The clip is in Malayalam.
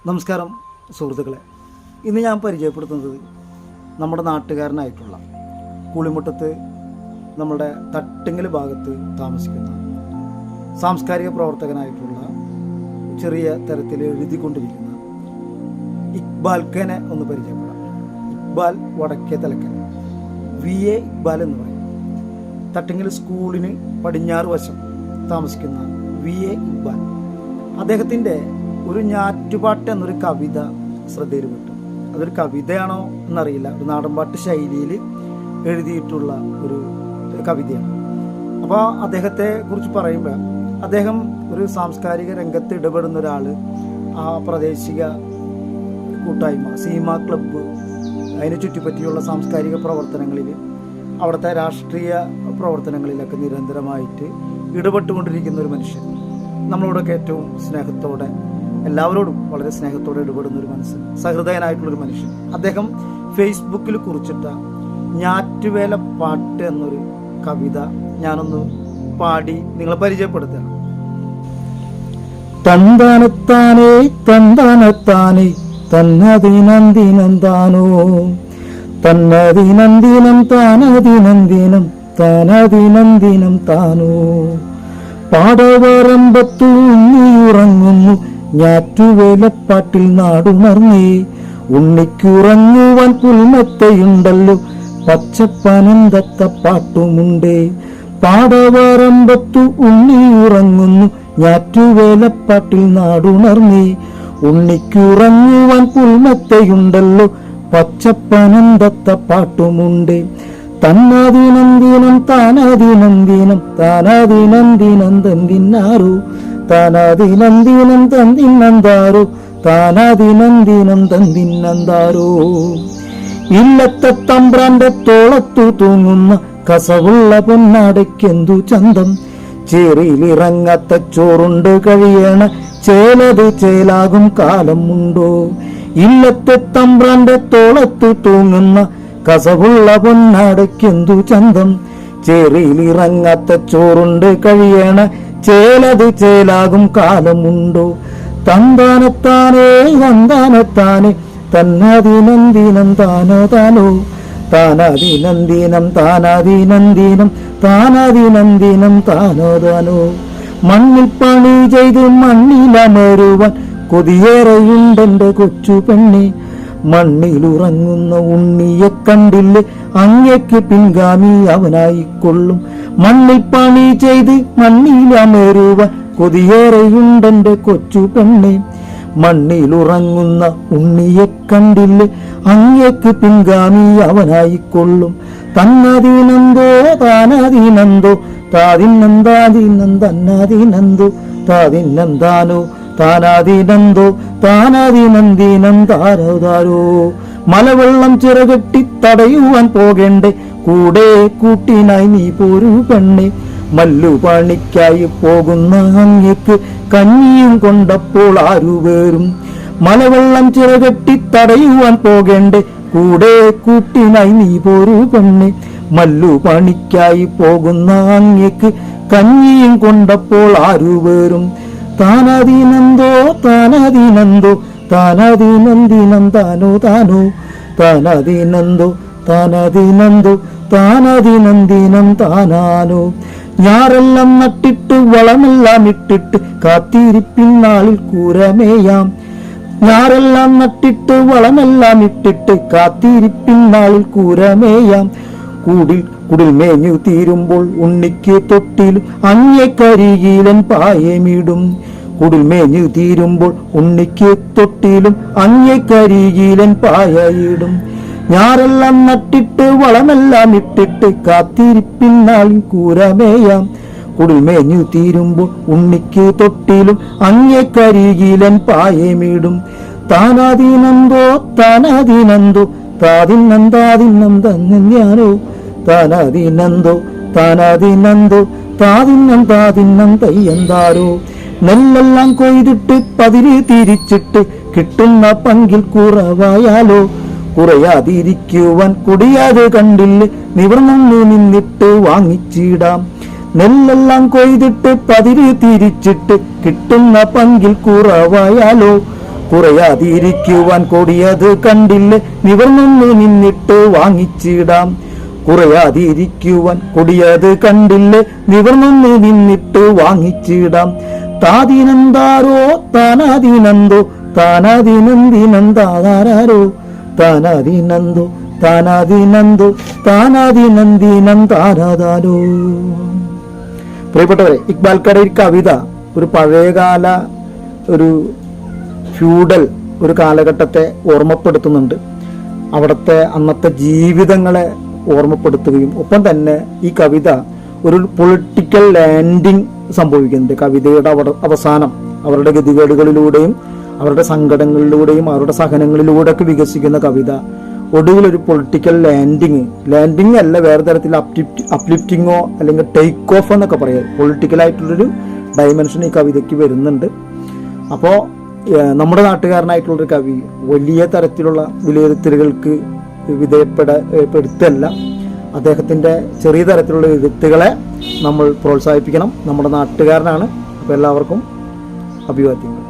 നമസ്കാരം സുഹൃത്തുക്കളെ, ഇന്ന് ഞാൻ പരിചയപ്പെടുത്തുന്നത് നമ്മുടെ നാട്ടുകാരനായിട്ടുള്ള കുളിമുട്ടത്ത് നമ്മുടെ തട്ടിങ്ങൽ ഭാഗത്ത് താമസിക്കുന്ന സാംസ്കാരിക പ്രവർത്തകനായിട്ടുള്ള ചെറിയ തരത്തിൽ എഴുതിക്കൊണ്ടിരിക്കുന്ന ഇക്ബാൽ ഖാനെ ഒന്ന് പരിചയപ്പെടാം. ഇക്ബാൽ വടക്കേ തലക്കൽ VA ഇക്ബാൽ എന്ന് പറയും. തട്ടിങ്ങൽ സ്കൂളിന് പടിഞ്ഞാറ് വശം താമസിക്കുന്ന VA ഇക്ബാൽ. അദ്ദേഹത്തിൻ്റെ ഒരു ഞാറ്റുപാട്ട് എന്നൊരു കവിത ശ്രദ്ധയിൽപ്പെട്ടു. അതൊരു കവിതയാണോ എന്നറിയില്ല, ഒരു നാടൻപാട്ട് ശൈലിയിൽ എഴുതിയിട്ടുള്ള ഒരു കവിതയാണ്. അപ്പോൾ അദ്ദേഹത്തെ കുറിച്ച് പറയുമ്പോൾ അദ്ദേഹം ഒരു സാംസ്കാരിക രംഗത്ത് ഇടപെടുന്ന ഒരാൾ. ആ പ്രാദേശിക കൂട്ടായ്മ സീമ ക്ലബ്ബ് അതിനെ ചുറ്റിപ്പറ്റിയുള്ള സാംസ്കാരിക പ്രവർത്തനങ്ങളിൽ, അവിടുത്തെ രാഷ്ട്രീയ പ്രവർത്തനങ്ങളിലൊക്കെ നിരന്തരമായിട്ട് ഇടപെട്ടുകൊണ്ടിരിക്കുന്ന ഒരു മനുഷ്യൻ. നമ്മളോടൊക്കെ ഏറ്റവും സ്നേഹത്തോടെ, എല്ലാവരോടും വളരെ സ്നേഹത്തോടെ ഇടപെടുന്ന ഒരു മനസ്സ്, സഹൃദയനായിട്ടുള്ളൊരു മനുഷ്യൻ. അദ്ദേഹം ഫേസ്ബുക്കിൽ കുറിച്ചിട്ട ഞാറ്റുവേല പാട്ട് എന്നൊരു കവിത ഞാനൊന്ന് പാടി നിങ്ങളെ പരിചയപ്പെടുത്തണം. തന്താനത്താനേ തന്താനത്താനേ തന്നതിനന്ദിനം താനോ തന്നതിനന്ദിനം താനതിനന്ദിനം താനതിനന്ദിനം താനോ പാടവറമ്പത്തു ഉറങ്ങുന്നു ഞാറ്റുവേലപ്പാട്ടിൽ നാടുണർന്നേ ഉണ്ണിക്കുറങ്ങുവാൻ പുൽമെത്തയുണ്ടല്ലോ പച്ചപ്പനന്തത്ത പാട്ടുമുണ്ടേ. പാടവറമ്പത്തു ഉറങ്ങുന്നു ഞാറ്റുവേലപ്പാട്ടിൽ നാടുണർന്നേ ഉണ്ണിക്കുറങ്ങുവാൻ പുൽമെത്തയുണ്ടല്ലോ പച്ചപ്പനന്തത്ത പാട്ടുമുണ്ടേ. തന്നതിനന്ദിനം താനതിനന്ദിനം താനതിനന്ദിനം തന്തിന്നാരോ താനതിനന്ദിനം തന്തിന്നന്താരോ താനതിനന്ദിനം തന്തിന്നന്താരോ. ഇല്ലത്തെ തമ്പ്രാന്റെ തോളത്തു തൂങ്ങുന്ന കസവുള്ള പൊന്നാടയ്ക്കെന്തു ചന്തം. ചേറിയിലിറങ്ങാത്ത ചോറുണ്ട് കഴിയണ ചേലത് ചേലാകും കാലം ഉണ്ടോ. ഇല്ലത്തെ തമ്പ്രാന്റെ തോളത്തു തൂങ്ങുന്ന കസവുള്ള പൊന്നാടയ്ക്കെന്തു ചന്തം. ചേറിയിലിറങ്ങാത്ത ചോറുണ്ട് കഴിയണ ചേലത് ചേലാകും കാലമുണ്ടോ. തന്താനത്താനേ തന്താനത്താനേ തന്നതിനന്ദിനം താനോ താനോ താനതിനന്ദിനം താനതിനന്ദിനം താനതിനന്ദിനം താനോ താനോ. മണ്ണിൽ പണി ചെയ്ത് മണ്ണിലമരുവാൻ കൊതിയേറെയുണ്ടെന്റെ കൊച്ചു പെണ്ണെ. മണ്ണിലുറങ്ങുന്ന ഉണ്ണിയെ കണ്ടില്ലേ അങ്ങയ്ക്ക് പിൻഗാമി അവനായിക്കൊള്ളും. മണ്ണിൽ പണി ചെയ്ത് മണ്ണിലമരുവാൻ കൊതിയേറെയുണ്ടെന്റെ കൊച്ചു പെണ്ണെ. മണ്ണിലുറങ്ങുന്ന ഉണ്ണിയെ കണ്ടില്ലേ അങ്ങയ്ക്ക് പിൻഗാമി അവനായിക്കൊള്ളും. തന്നതിനന്തോ താനതിനന്തോ താതിന്നന്താതിനം തന്നതിനന്തോ താതിന്നന്താനോ താനാതിനന്തോ താനാതിനന്ദിനം താരോ താരോ. മലവെള്ളം ചിറകെട്ടി തടയുവാൻ പോകേണ്ടേ കൂടെ കൂട്ടിനായി നീ പോരു പെണ്ണെ. മല്ലുപണിക്കായി പോകുന്ന അങ്ങയ്ക്ക് കഞ്ഞിയും കൊണ്ടപ്പോൾ ആരുവേറും. മലവെള്ളം ചിറകെട്ടി തടയുവാൻ പോകേണ്ടേ കൂടെ കൂട്ടിനായി നീ പോരു പെണ്ണെ. മല്ലുപണിക്കായി പോകുന്ന അങ്ങയ്ക്ക് കഞ്ഞിയും കൊണ്ടപ്പോൾ ആരുവേറും. താനതിനന്തോ താനതിനന്തോ താനതിനന്ദിനം താനോ താനോ താനതിനന്തോ താനതിനന്തോ താനതിനന്ദിനം താനാനോ. ഞാറെല്ലാം നട്ടിട്ട് വളമെല്ലാം ഇട്ടിട്ട് കാത്തിരിപ്പിൻ നാളിൽ കൂരമേയാം. ഞാറെല്ലാം നട്ടിട്ട് വളമെല്ലാം ഇട്ടിട്ട് കാത്തിരിപ്പിൻ നാളിൽ കൂരമേയാം. കുടിൽ മേഞ്ഞു തീരുമ്പോൾ ഉണ്ണിക്ക് തൊട്ടിലും അങ്ങേക്കരികിലൻ പായമീടും. കുടിൽ മേഞ്ഞു തീരുമ്പോൾ ഉണ്ണിക്ക് തൊട്ടിലും അങ്ങേക്കരികിലൻ പായയിടും. ഞാറെല്ലാം നട്ടിട്ട് വളമെല്ലാം ഇട്ടിട്ട് കാത്തിരിപ്പിൻ നാളിൽ കൂരമേയാം. കുടിൽ മേഞ്ഞു തീരുമ്പോൾ ഉണ്ണിക്ക് തൊട്ടിലും അങ്ങേക്കരികിലൻ പായമീടും. താനാതിനന്തോ താനാതിനന്തോ താതിന്നന്താതിന്നം തന്നെയാനോ താനാതിനന്തോ താനാതിനന്തോ താതിന്നം താതിന്നം തയ്യന്താരോ. നെല്ലെല്ലാം കൊയ്തിട്ട് പതിര് തിരിച്ചിട്ട് കിട്ടുന്ന പങ്കിൽ കുറവായാലോ. കുറയാതിരിക്കുവാൻ കുടിയാതെ കണ്ടില്ലേ നിവർന്നു നിന്നിട്ട് വാങ്ങിച്ചിടാം. നെല്ലെല്ലാം കൊയ്തിട്ട് പതിര് തിരിച്ചിട്ട് കിട്ടുന്ന പങ്കിൽ കുറവായാലോ. കുറയാതിരിക്കുവാൻ കൊടിയത് കണ്ടില്ലേ നിവർന്നൊന്ന് നിന്നിട്ട് വാങ്ങിച്ചിടാം. കുറയാതിരിക്കുവാൻ കൊടിയത് കണ്ടില്ലേ നിവർന്നൊന്ന് നിന്നിട്ട് വാങ്ങിച്ചിടാം. താതിനന്താരോ താനാതിനന്തോ താനാതിനന്ദിനന്താരോ താനാതിനന്തോ താനാതിനന്തോ താനാതിനന്ദിനന്താരോ. പ്രിയപ്പെട്ടവരെ, ഇക്ബാൽക്കയുടെ ഈ കവിത ഒരു പഴയകാല ഒരു ഫ്യൂഡൽ ഒരു കാലഘട്ടത്തെ ഓർമ്മപ്പെടുത്തുന്നുണ്ട്. അവിടുത്തെ അന്നത്തെ ജീവിതങ്ങളെ ഓർമ്മപ്പെടുത്തുകയും ഒപ്പം തന്നെ ഈ കവിത ഒരു പൊളിറ്റിക്കൽ ലാൻഡിങ് സംഭവിക്കുന്നുണ്ട്. കവിതയുടെ അവസാനം അവരുടെ ഗതികേടുകളിലൂടെയും അവരുടെ സങ്കടങ്ങളിലൂടെയും അവരുടെ സഹനങ്ങളിലൂടെയൊക്കെ വികസിക്കുന്ന കവിത ഒടുവിൽ ഒരു പൊളിറ്റിക്കൽ ലാൻഡിങ് അല്ല, വേറെ തരത്തിൽ അപ്ലിഫ്റ്റിങ്ങോ അല്ലെങ്കിൽ ടേക്ക് ഓഫ് എന്നൊക്കെ പറയാം. പൊളിറ്റിക്കലായിട്ടുള്ളൊരു ഡയമെൻഷൻ ഈ കവിതയ്ക്ക് വരുന്നുണ്ട്. അപ്പോൾ നമ്മുടെ നാട്ടുകാരനായിട്ടുള്ളൊരു കവി വലിയ തരത്തിലുള്ള വിലയിരുത്തലുകൾക്ക് വിധേയപ്പെടുത്തല്ല. അദ്ദേഹത്തിൻ്റെ ചെറിയ തരത്തിലുള്ള എഴുത്തുകളെ നമ്മൾ പ്രോത്സാഹിപ്പിക്കണം. നമ്മുടെ നാട്ടുകാരനാണ്. അപ്പോൾ എല്ലാവർക്കും അഭിവാദ്യങ്ങൾ.